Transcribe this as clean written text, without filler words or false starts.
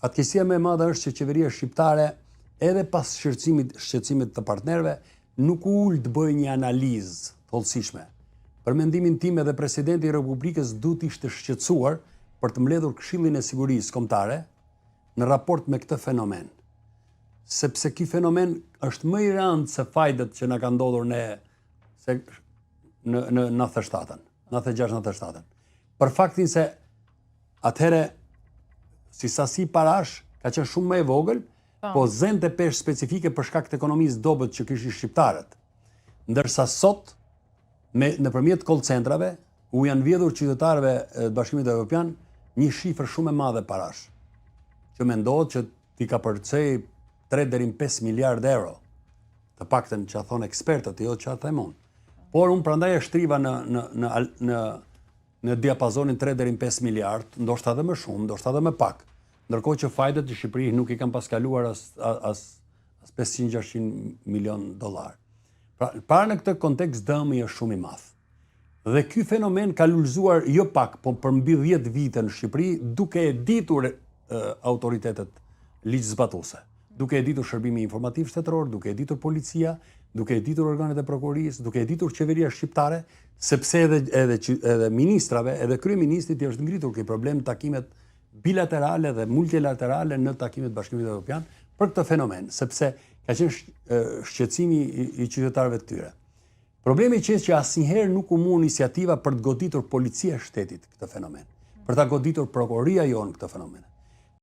Fatkeqësia më e madhe është që qeveria shqiptare edhe pas shqetësimit të partnerëve nuk ul të bëjë një analizë thollësishme. Për mendimin tim edhe presidenti i Republikës duhet ishte shqetësuar për të mbledhur Këshillin e Sigurisë Kombëtare në raport me këtë fenomen. Sepse ky fenomen është më i rëndë se fajdet që na ka ndodhur ne në 97-ën, 96-97-ën. Për faktin se atëherë si sasi parash ka qenë shumë më e vogël, po zente peshë specifike për shkak të ekonomisë dobët që kishin shqiptarët. Ndërsa sot nëpërmjet call centrave u janë vjedhur qytetarëve të Bashkimit Evropian një shifër shumë e madhe parash, që mendohet që t'i ka përcej 3 deri në 5 miliard euro. Të paktën që thonë ekspertët, jo që them unë. Por unë prandaj e shtriva në diapazonin 3 deri në 5 miliard, ndoshta edhe më shumë, ndoshta edhe më pak. Ndërkohë që fajdet e Shqipërisë nuk i kanë paskaluar as 500-600 milion dollar. Pra në këtë kontekst dëmi është shumë i madh. Dhe ky fenomen ka lullzuar jo pak, po për mbi 10 vite në Shqipëri, duke e ditur autoritetet ligjzbatuese, duke e ditur Shërbimi Informativ Shtetëror, duke e ditur policia, duke e ditur organet e prokurorisë, duke e ditur qeveria shqiptare, sepse edhe ministrave, edhe kryeministrit i është ngritur ky problem takimet bilaterale dhe multilaterale në takimet Bashkimit Evropian për këtë fenomen, sepse ka qenë shqetësimi i qytetarëve të tyre. Problemi që asnjëherë nuk u mund iniciativa për të goditur policia e shtetit këtë fenomen, për ta goditur prokuroria jonë këtë fenomen.